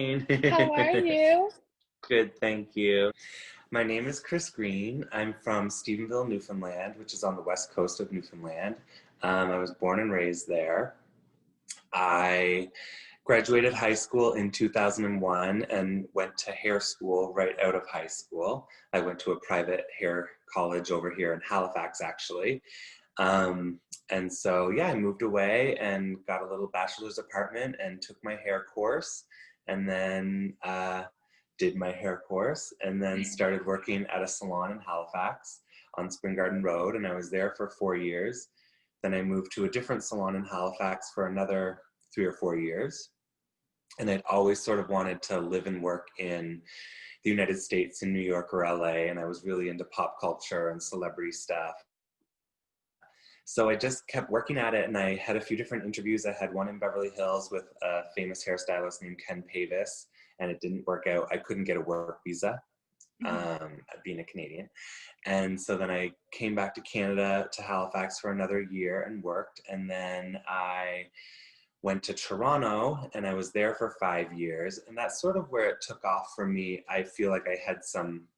How are you? Good, thank you. My name is Chris Greene. I'm from Stephenville, Newfoundland, which is on the west coast of Newfoundland. I was born and raised there. I graduated high school in 2001 and went to hair school right out of high school. I went to a private hair college over here in Halifax, actually. And so, yeah, I moved away and got a little bachelor's apartment and took my hair course and then did my hair course and then started working at a salon in Halifax on Spring Garden Road. And I was there for 4 years. Then I moved to a different salon in Halifax for another 3 or 4 years. And I'd always sort of wanted to live and work in the United States, in New York or LA. And I was really into pop culture and celebrity stuff. So I just kept working at it, and I had a few different interviews. I had one in Beverly Hills with a famous hairstylist named Ken Pavis, and it didn't work out. I couldn't get a work visa, being a Canadian. And so then I came back to Canada, to Halifax for another year and worked. And then I went to Toronto, and I was there for 5 years. And that's sort of where it took off for me. I feel like I had some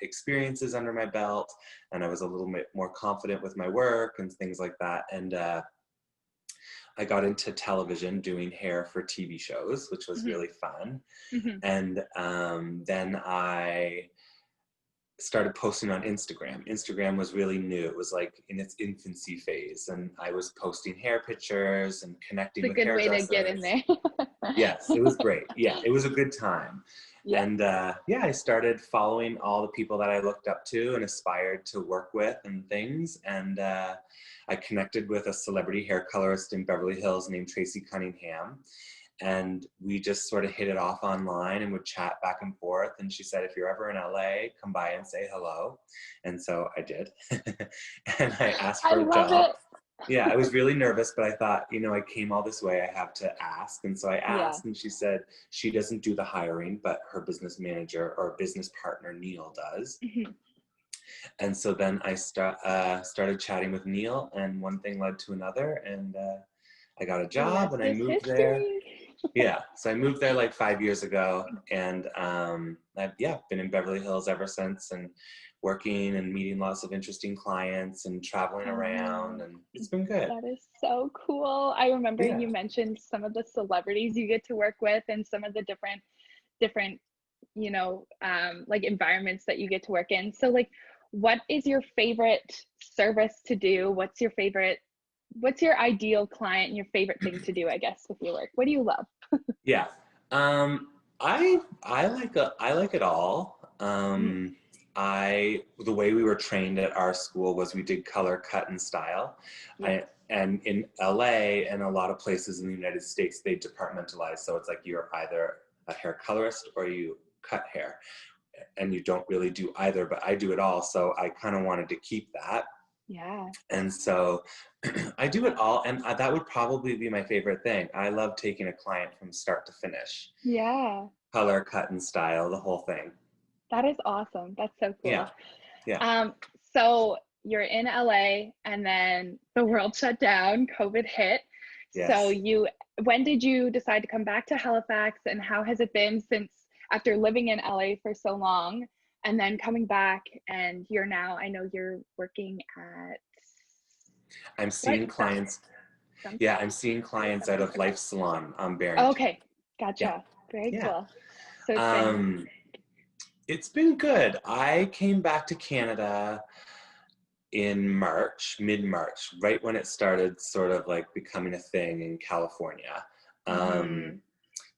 experiences under my belt, and I was a little bit more confident with my work and things like that. And I got into television doing hair for TV shows, which was really fun. And then I started posting on Instagram. Instagram was really new. It was like in its infancy phase, and I was posting hair pictures and connecting It's a with good way to get in hairdressers. there. Yes, it was great. Yeah, it was a good time. Yeah. And yeah, I started following all the people that I looked up to and aspired to work with and things. And I connected with a celebrity hair colorist in Beverly Hills named Tracy Cunningham. And we just sort of hit it off online and would chat back and forth. And she said, if you're ever in LA, come by and say hello. And so I did. And I asked I for a love job. it. Yeah, I was really nervous, but I thought, I came all this way, I have to ask. And so I Yeah. asked, and she said she doesn't do the hiring, but her business manager or business partner, Neil, does. And so then I started chatting with Neil, and one thing led to another, and I got a The job, rest and I is moved there. history. Yeah, so I moved there like 5 years ago, and I've been in Beverly Hills ever since, and working and meeting lots of interesting clients and traveling around, Oh, and it's been good. that is so cool. I remember Yeah. you mentioned some of the celebrities you get to work with and some of the different, like environments that you get to work in. So like, what is your favorite service to do? What's your ideal client and your favorite thing to do, I guess, with your work? What do you love? Yeah. I like it all. The way we were trained at our school was we did color, cut, and style. Yeah. And in LA and a lot of places in the United States, they departmentalize. So it's like you're either a hair colorist or you cut hair, and you don't really do either. But I do it all, so I kind of wanted to keep that. Yeah. And so I do it all, and that would probably be my favorite thing. I love taking a client from start to finish, Yeah. color, cut, and style, the whole thing. That is awesome. That's so cool. Yeah, yeah, So you're in LA and then the world shut down, COVID hit. So yes. when did you decide to come back to Halifax, and how has it been since, after living in LA for so long and then coming back, and I know you're working at I'm what? seeing clients. Some Yeah, I'm seeing clients out of okay. Life Salon on Barrington. Okay. Yeah, Gotcha. Very yeah. cool. So Um, it's been good. I came back to Canada in March, mid-March, right when it started sort of like becoming a thing in California. mhm.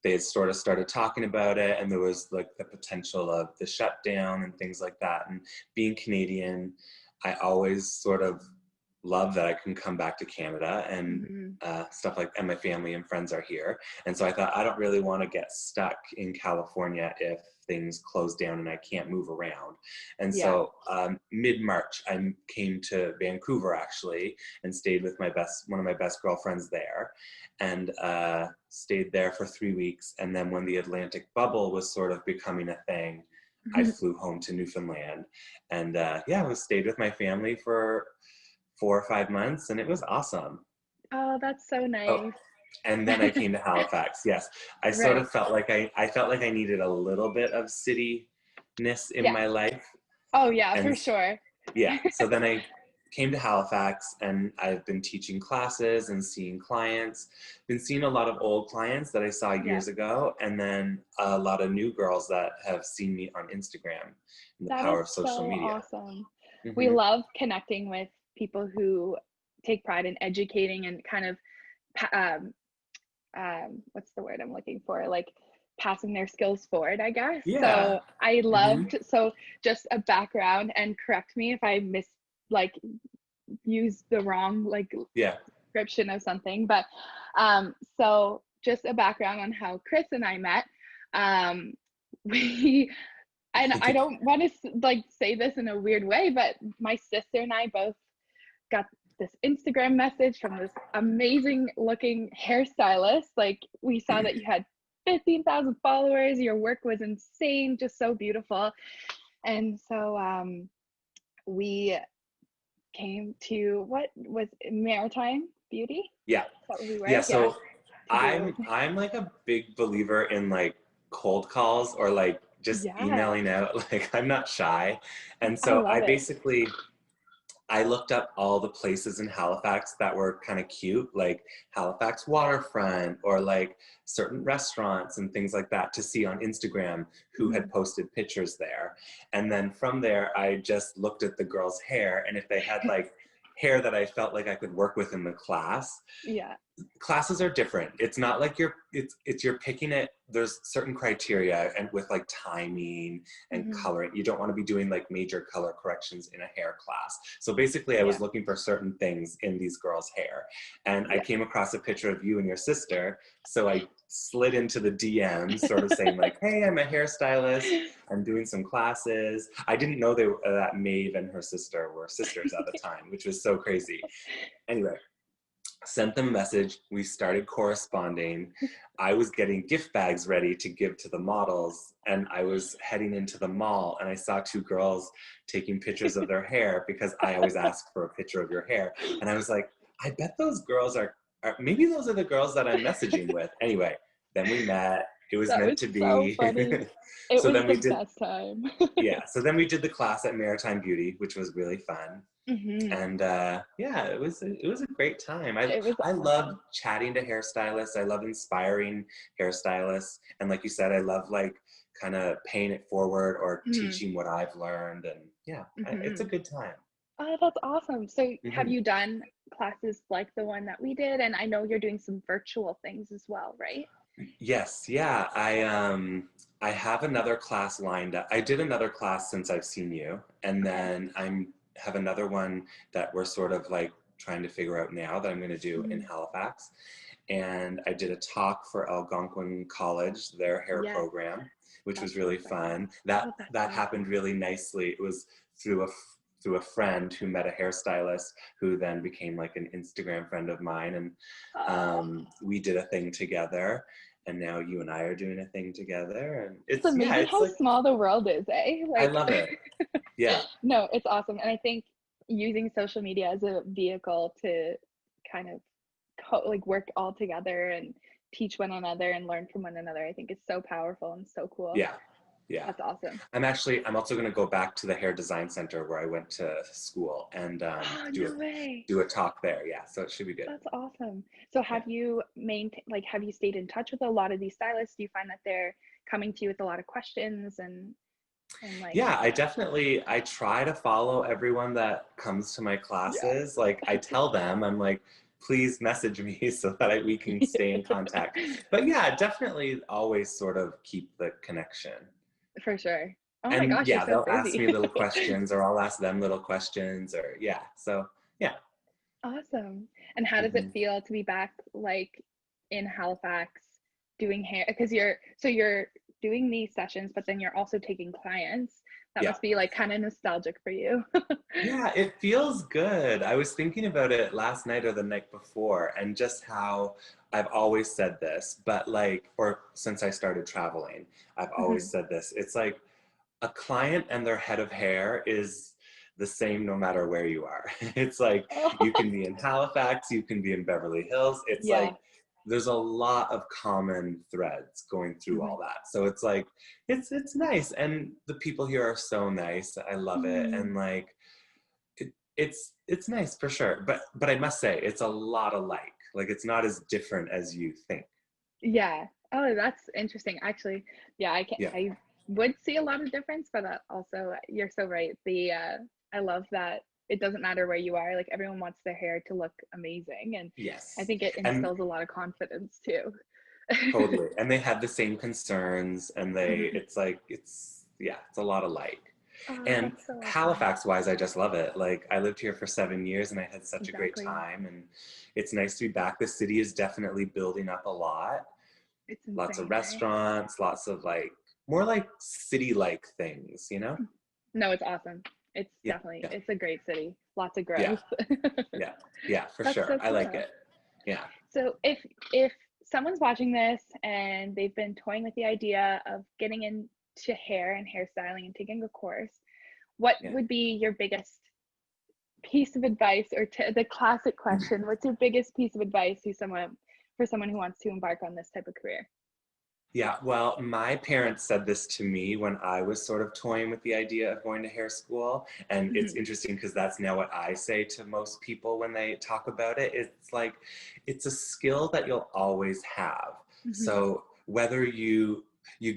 They had sort of started talking about it, and there was like the potential of the shutdown and things like that. And being Canadian, I always sort of love that I can come back to Canada and Mhm. stuff like, and my family and friends are here. And so I thought, I don't really want to get stuck in California if things close down and I can't move around. And Yeah. so mid-March, I came to Vancouver actually and stayed with one of my best girlfriends there, and stayed there for 3 weeks. And then when the Atlantic bubble was sort of becoming a thing, I flew home to Newfoundland, and I stayed with my family for 4 or 5 months, and it was awesome. Oh, that's so Oh, nice. And then I came to Halifax. Yes. I sort Right. of felt like I felt like I needed a little bit of cityness in Yeah. my life. Oh yeah, And for sure. yeah, so then I came to Halifax and I've been teaching classes and seeing clients. Been seeing a lot of old clients that I saw Yeah. years ago, and then a lot of new girls that have seen me on Instagram and the That is power of social so media. awesome. We Hmm. love connecting with people who take pride in educating and kind of what's the word I'm looking for? Like passing their skills forward, I guess. Yeah. So I Hmm. loved, so just a background, and correct me if I like use the wrong like Yeah. description of something, but so just a background on how Chris and I met. Um we and I don't want to like say this in a weird way, but my sister and I both got this Instagram message from this amazing looking hairstylist. Like, we saw that you had 15,000 followers. Your work was insane, just so beautiful. And so we came to, what was it, Maritime Beauty? Yeah. Is that what we were? Yeah. Yeah. So To do, I'm like a big believer in like cold calls or like just yeah, emailing out. Like I'm not shy. And I so love it. I looked up all the places in Halifax that were kind of cute, like Halifax waterfront or like certain restaurants and things like that to see on Instagram who Mhm. had posted pictures there. And then from there, I just looked at the girls' hair, and if they had like hair that I felt like I could work with in the class. Yeah. Classes are different. It's not like you're picking it. There's certain criteria, and with like timing and Hmm. coloring, you don't want to be doing like major color corrections in a hair class. So basically I Yeah. was looking for certain things in these girls' hair, and I Yeah. came across a picture of you and your sister. So I slid into the DMs sort of saying like, hey, I'm a hairstylist, I'm doing some classes. I didn't know that Maeve and her sister were sisters at the time, which was so crazy. Anyway, sent them a message. We started corresponding. I was getting gift bags ready to give to the models, and I was heading into the mall, and I saw two girls taking pictures of their hair because I always ask for a picture of your hair. And I was like, I bet those girls are maybe those are the girls that I'm messaging with. Anyway, then we met. It was That meant was to so be. funny. It So was then we the did, best time. yeah. So then we did the class at Maritime Beauty, which was really fun. Hmm. And yeah, it was a great time. I It was I love awesome. chatting to hairstylists. I love inspiring hairstylists, and like you said, I love like kind of paying it forward or Hmm. teaching what I've learned. And yeah, it's a Hmm. good time. Oh, that's awesome. So have Hmm. you done classes like the one that we did? And I know you're doing some virtual things as well, right? Yes, yeah. I have another class lined up. I did another class since I've seen you, and Okay. then I'm have another one that we're sort of like trying to figure out now that I'm going to do in Hmm. Halifax. And I did a talk for Algonquin College, their hair Yes, program, which that's was really perfect. fun. Oh, That that's that happened awesome. really nicely. It was through a friend who met a hairstylist who then became like an Instagram friend of mine, and Oh, we did a thing together. And now you and I are doing a thing together, and it's it's yeah, amazing it's how like small the world is, eh? I Like, love it. Yeah, no, it's awesome. And I think using social media as a vehicle to kind of like work all together and teach one another and learn from one another, I think is so powerful and so cool. yeah, yeah. That's awesome. I'm also going to go back to the hair design center where I went to school and Oh, do no way. a talk there. Yeah, so it should be good. That's awesome. So Yeah. have you maintained, like, have you stayed in touch with a lot of these stylists? Do you find that they're coming to you with a lot of questions and like, Yeah, I try to follow everyone that comes to my yeah. classes. Like I tell them, I'm like, please message me so that we can stay in contact. But yeah, definitely always sort of keep the connection. For sure. Oh my And gosh, you're yeah, so they'll ask crazy. me little questions or I'll ask them little questions or yeah. So yeah. Awesome. And how does it Hmm. feel to be back like in Halifax doing hair? Because you're doing these sessions, but then you're also taking clients. That Yeah. must be like kind of nostalgic for you. Yeah, it feels good. I was thinking about it last night or the night before, and just how I've always said this, but like, or since I started traveling, I've always Mhm. said this. It's like a client and their head of hair is the same no matter where you are. It's like you can be in Halifax, you can be in Beverly Hills. It's Yeah. like there's a lot of common threads going through all that. So it's like, it's nice. And the people here are so nice. I love it. And like, it's nice for sure. But I must say, it's a lot alike. Like, it's not as different as you think. Yeah. Oh, that's interesting. Actually, yeah, Yeah. I would see a lot of difference, but also you're so right. I love that it doesn't matter where you are. Like everyone wants their hair to look amazing, and I Yes. think it And instills a lot of confidence too. totally. And they have the same concerns, and it's like, yeah, it's a lot alike. Oh, And that's so awesome. Halifax wise, I just love it. Like, I lived here for 7 years and I had such a great Exactly. time, and it's nice to be back. The city is definitely building up a lot. It's Lots of insane, eh? restaurants, lots of like, more like city like things, you know? No, it's awesome. It's Yeah, definitely, yeah, it's a great city. Lots of yeah, growth. yeah, yeah, for That's sure. so I like cool. it. Yeah. So if someone's watching this and they've been toying with the idea of getting into hair and hairstyling and taking a course, what Yeah. would be your biggest piece of advice, or the classic question, what's your biggest piece of advice to someone for someone who wants to embark on this type of career? Yeah, well, my parents said this to me when I was sort of toying with the idea of going to hair school. And it's Hmm. interesting because that's now what I say to most people when they talk about it. It's like, it's a skill that you'll always have. Hmm. So whether you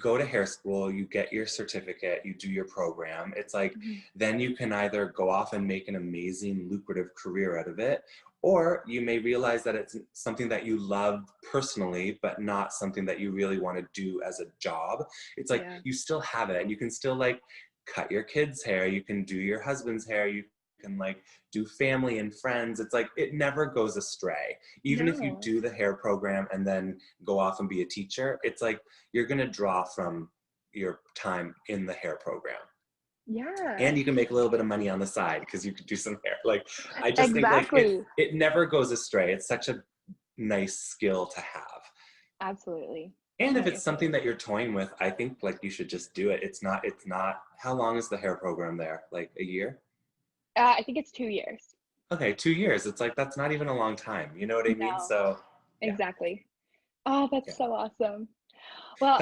go to hair school, you get your certificate, you do your program, it's like, Hmm. then you can either go off and make an amazing lucrative career out of it, or you may realize that it's something that you love personally, but not something that you really want to do as a job. It's like, Yeah. you still have it, and you can still like cut your kids' hair, you can do your husband's hair, you can like do family and friends. It's like, it never goes astray. Even if you No. do the hair program and then go off and be a teacher, it's like, you're going to draw from your time in the hair program. Yeah. And you can make a little bit of money on the side because you could do some hair. Like, I just think like Exactly. it never goes astray. It's such a nice skill to have. Absolutely. And No, if you're it's so something right. that you're toying with, I think like you should just do it. It's not, how long is the hair program there? Like a year? I think it's 2 years. Okay, 2 years. It's like, that's not even a long time. You know what I mean? No, So yeah, exactly. Oh, yeah. that's so awesome. Well,